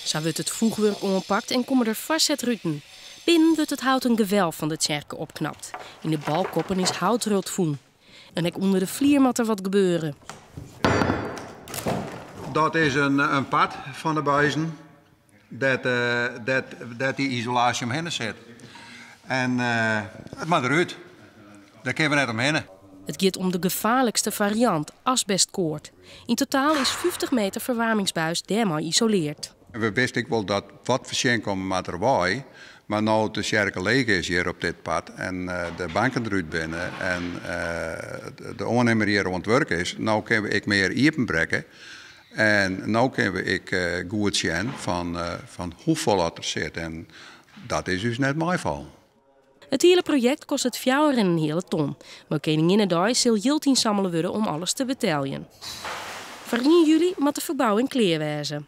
Zo wordt het voegwerk ompakt en komen er facetruten. Binnen wordt het houten gewelf van de tjerken opknapt. In de balkoppen is houtrult voen. En ook onder de vliermat er wat gebeuren. Dat is een pad van de buizen dat die isolatie omheen zit. En het mag eruit. Daar kunnen we net omheen. Het gaat om de gevaarlijkste variant, asbestkoord. In totaal is 50 meter verwarmingsbuis daarmee isoleerd. We wisten wel dat wat verschil komt met erbij. Maar nu de cirkel leeg is hier op dit pad en de banken eruit binnen en de ondernemer hier aan het werk is, nu kunnen we meer openbreken. En nu kunnen we goed zien van hoeveel er zit. En dat is dus net mijn val. Het hele project kost het fjouwer en een hele ton. Maar Koninginnedag zal heel inzamelen worden om alles te betalen. Voor 1 juli moet de verbouwing klaar wezen.